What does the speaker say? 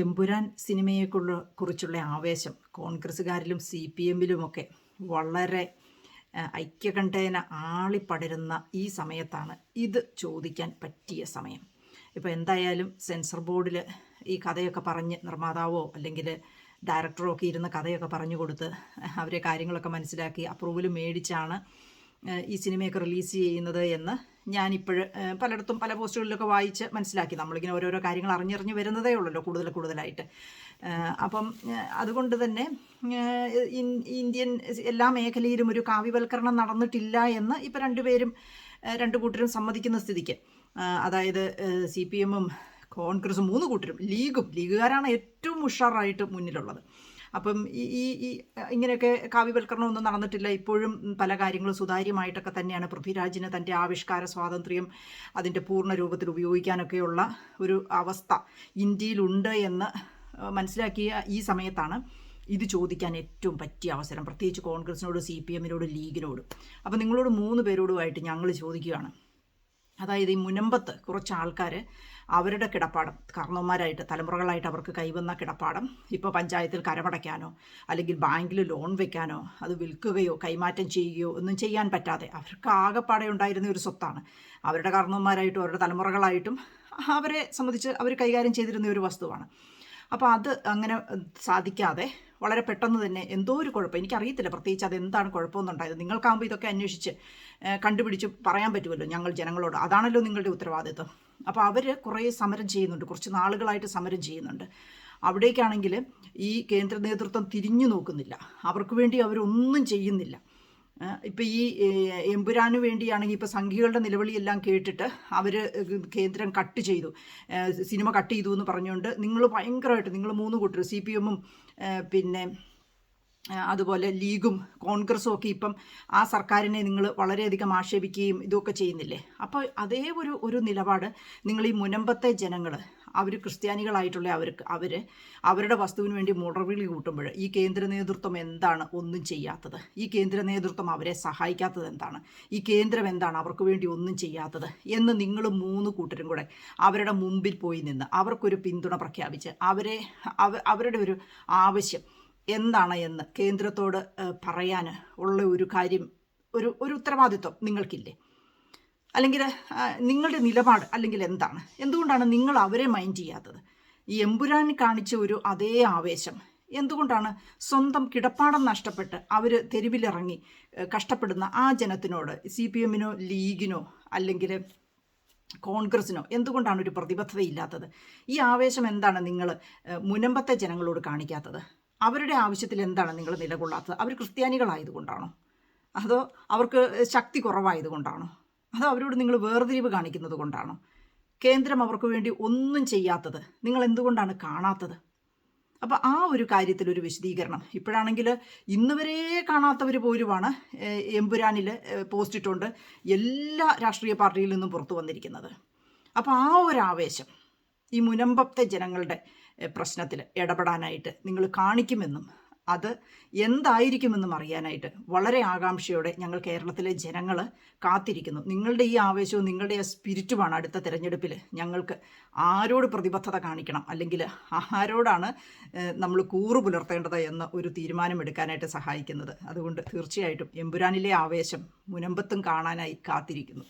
എമ്പുരാൻ കുറിച്ചുള്ള ആവേശം കോൺഗ്രസ്സുകാരിലും CPM-ലുമൊക്കെ വളരെ ഐക്യകണ്ഠേന ആളിപ്പടരുന്ന ഈ സമയത്താണ് ഇത് ചോദിക്കാൻ പറ്റിയ സമയം. ഇപ്പോൾ എന്തായാലും സെൻസർ ബോർഡിൽ ഈ കഥയൊക്കെ പറഞ്ഞ് നിർമ്മാതാവോ അല്ലെങ്കിൽ ഡയറക്ടറോ ഒക്കെ ഇരുന്ന് കഥയൊക്കെ പറഞ്ഞു കൊടുത്ത് അവരെ കാര്യങ്ങളൊക്കെ മനസ്സിലാക്കി അപ്രൂവൽ മേടിച്ചാണ് ഈ സിനിമയൊക്കെ റിലീസ് ചെയ്യുന്നത് എന്ന് ഞാനിപ്പോൾ പലയിടത്തും പല പോസ്റ്റുകളിലൊക്കെ വായിച്ച് മനസ്സിലാക്കി. നമ്മളിങ്ങനെ ഓരോരോ കാര്യങ്ങൾ അറിഞ്ഞറിഞ്ഞ് വരുന്നതേ ഉള്ളല്ലോ കൂടുതലായിട്ട്. അപ്പം അതുകൊണ്ട് തന്നെ ഇന്ത്യൻ എല്ലാ മേഖലയിലും ഒരു കാവ്യവൽക്കരണം നടന്നിട്ടില്ല എന്ന് ഇപ്പം രണ്ട് കൂട്ടരും സമ്മതിക്കുന്ന സ്ഥിതിക്ക്, അതായത് CPM-ഉം കോൺഗ്രസും 3 കൂട്ടരും ലീഗുകാരാണ് ഏറ്റവും ഉഷാറായിട്ട് മുന്നിലുള്ളത്. അപ്പം ഈ ഇങ്ങനെയൊക്കെ കാവ്യവൽക്കരണമൊന്നും നടന്നിട്ടില്ല. ഇപ്പോഴും പല കാര്യങ്ങളും സുതാര്യമായിട്ടൊക്കെ തന്നെയാണ്. പൃഥ്വിരാജിന് തൻ്റെ ആവിഷ്കാര സ്വാതന്ത്ര്യം അതിൻ്റെ പൂർണ്ണ രൂപത്തിൽ ഉപയോഗിക്കാനൊക്കെയുള്ള ഒരു അവസ്ഥ ഇന്ത്യയിലുണ്ട് എന്ന് മനസ്സിലാക്കിയ ഈ സമയത്താണ് ഇത് ചോദിക്കാൻ ഏറ്റവും പറ്റിയ അവസരം, പ്രത്യേകിച്ച് കോൺഗ്രസിനോട്, CPM-നോട്, ലീഗിനോട്. അപ്പം നിങ്ങളോട് 3 പേരോടുമായിട്ട് ഞങ്ങൾ ചോദിക്കുകയാണ്. അതായത് ഈ മുനമ്പത്ത് കുറച്ച് ആൾക്കാർ അവരുടെ കിടപ്പാടം, കാരണവന്മാരായിട്ട് തലമുറകളായിട്ട് അവർക്ക് കൈവന്ന കിടപ്പാടം ഇപ്പോൾ പഞ്ചായത്തിൽ കരമടയ്ക്കാനോ അല്ലെങ്കിൽ ബാങ്കിൽ ലോൺ വെക്കാനോ അത് വിൽക്കുകയോ കൈമാറ്റം ചെയ്യുകയോ ഒന്നും ചെയ്യാൻ പറ്റാതെ അവർക്ക് ആകെപ്പാടെ ഉണ്ടായിരുന്ന ഒരു സ്വത്താണ്. അവരുടെ കാരണവന്മാരായിട്ടും അവരുടെ തലമുറകളായിട്ടും അവരെ സംബന്ധിച്ച് അവർ കൈകാര്യം ചെയ്തിരുന്ന ഒരു വസ്തുവാണ്. അപ്പോൾ അത് അങ്ങനെ സാധിക്കാതെ വളരെ പെട്ടെന്ന് തന്നെ എന്തോ ഒരു കുഴപ്പം, എനിക്കറിയത്തില്ല പ്രത്യേകിച്ച് അതെന്താണ് കുഴപ്പമൊന്നുണ്ടായത്. നിങ്ങൾക്കാകുമ്പോൾ ഇതൊക്കെ അന്വേഷിച്ച് കണ്ടുപിടിച്ച് പറയാൻ പറ്റുമല്ലോ ഞങ്ങൾ ജനങ്ങളോട്, അതാണല്ലോ നിങ്ങളുടെ ഉത്തരവാദിത്വം. അപ്പോൾ അവർ കുറേ സമരം ചെയ്യുന്നുണ്ട്, കുറച്ച് നാളുകളായിട്ട് സമരം ചെയ്യുന്നുണ്ട്. അവിടേക്കാണെങ്കിൽ ഈ കേന്ദ്ര നേതൃത്വം തിരിഞ്ഞു നോക്കുന്നില്ല, അവർക്ക് വേണ്ടി അവരൊന്നും ചെയ്യുന്നില്ല. ഇപ്പം ഈ എമ്പുരാന് വേണ്ടിയാണെങ്കിൽ ഇപ്പോൾ സംഘികളുടെ നിലവിളിയെല്ലാം കേട്ടിട്ട് അവർ കേന്ദ്രം കട്ട് ചെയ്തു, സിനിമ കട്ട് ചെയ്തു എന്ന് പറഞ്ഞുകൊണ്ട് നിങ്ങൾ ഭയങ്കരമായിട്ട്, നിങ്ങൾ 3 കൂട്ടർ CPM-ഉം പിന്നെ അതുപോലെ ലീഗും കോൺഗ്രസും ഒക്കെ ഇപ്പം ആ സർക്കാരിനെ നിങ്ങൾ വളരെയധികം ആക്ഷേപിക്കുകയും ഇതൊക്കെ ചെയ്യുന്നില്ലേ? അപ്പോൾ അതേ ഒരു നിലപാട് നിങ്ങൾ ഈ മുനമ്പത്തെ ജനങ്ങൾ, അവർ ക്രിസ്ത്യാനികളായിട്ടുള്ള അവരുടെ വസ്തുവിന് വേണ്ടി മുടവിളി കൂട്ടുമ്പോൾ ഈ കേന്ദ്ര നേതൃത്വം എന്താണ് ഒന്നും ചെയ്യാത്തത്? ഈ കേന്ദ്ര നേതൃത്വം അവരെ സഹായിക്കാത്തത് എന്താണ്? ഈ കേന്ദ്രം എന്താണ് അവർക്ക് വേണ്ടി ഒന്നും ചെയ്യാത്തത് എന്ന് നിങ്ങൾ 3 കൂട്ടരും കൂടെ അവരുടെ മുമ്പിൽ പോയി നിന്ന് അവർക്കൊരു പിന്തുണ പ്രഖ്യാപിച്ച് അവരുടെ ഒരു ആവശ്യം എന്താണ് എന്ന് കേന്ദ്രത്തോട് പറയാൻ ഉള്ള ഒരു കാര്യം, ഒരു ഉത്തരവാദിത്വം നിങ്ങൾക്കില്ലേ? അല്ലെങ്കിൽ നിങ്ങളുടെ നിലപാട് അല്ലെങ്കിൽ എന്താണ്? എന്തുകൊണ്ടാണ് നിങ്ങൾ അവരെ മൈൻഡ് ചെയ്യാത്തത്? ഈ എമ്പുരാൻ കാണിച്ച ഒരു അതേ ആവേശം എന്തുകൊണ്ടാണ് സ്വന്തം കിടപ്പാടം നഷ്ടപ്പെട്ട് അവർ തെരുവിലിറങ്ങി കഷ്ടപ്പെടുന്ന ആ ജനത്തിനോട്, CPM-നോ ലീഗിനോ അല്ലെങ്കിൽ കോൺഗ്രസിനോ എന്തുകൊണ്ടാണ് ഒരു പ്രതിബദ്ധതയില്ലാത്തത്? ഈ ആവേശം എന്താണ് നിങ്ങൾ മുനമ്പത്തെ ജനങ്ങളോട് കാണിക്കാത്തത്? അവരുടെ ആവശ്യത്തിൽ എന്താണ് നിങ്ങൾ നിലകൊള്ളാത്തത്? അവർ ക്രിസ്ത്യാനികളായതുകൊണ്ടാണോ? അതോ അവർക്ക് ശക്തി കുറവായതുകൊണ്ടാണോ? അതോ അവരോട് നിങ്ങൾ വേർതിരിവ് കാണിക്കുന്നത് കൊണ്ടാണോ? കേന്ദ്രം അവർക്ക് വേണ്ടി ഒന്നും ചെയ്യാത്തത് നിങ്ങൾ എന്തുകൊണ്ടാണ് കാണാത്തത്? അപ്പോൾ ആ ഒരു കാര്യത്തിലൊരു വിശദീകരണം ഇപ്പോഴാണെങ്കിൽ ഇന്ന് വരെ കാണാത്തവർ പോലുമാണ് എമ്പുരാനിൽ പോസ്റ്റ് ഇട്ടുകൊണ്ട് എല്ലാ രാഷ്ട്രീയ പാർട്ടിയിൽ നിന്നും പുറത്തു വന്നിരിക്കുന്നത്. അപ്പോൾ ആ ഒരു ആവേശം ഈ മുനമ്പത്തെ ജനങ്ങളുടെ പ്രശ്നത്തിൽ ഇടപെടാനായിട്ട് നിങ്ങൾ കാണിക്കുമെന്നും അത് എന്തായിരിക്കുമെന്നും അറിയാനായിട്ട് വളരെ ആകാംക്ഷയോടെ ഞങ്ങൾ കേരളത്തിലെ ജനങ്ങൾ കാത്തിരിക്കുന്നു. നിങ്ങളുടെ ഈ ആവേശവും നിങ്ങളുടെ ആ സ്പിരിറ്റുമാണ് അടുത്ത തിരഞ്ഞെടുപ്പിൽ ഞങ്ങൾക്ക് ആരോട് പ്രതിബദ്ധത കാണിക്കണം അല്ലെങ്കിൽ ആരോടാണ് നമ്മൾ കൂറു പുലർത്തേണ്ടത് എന്ന ഒരു തീരുമാനമെടുക്കാനായിട്ട് സഹായിക്കുന്നത്. അതുകൊണ്ട് തീർച്ചയായിട്ടും എമ്പുരാനിലെ ആവേശം മുനമ്പത്തും കാണാനായി കാത്തിരിക്കുന്നു.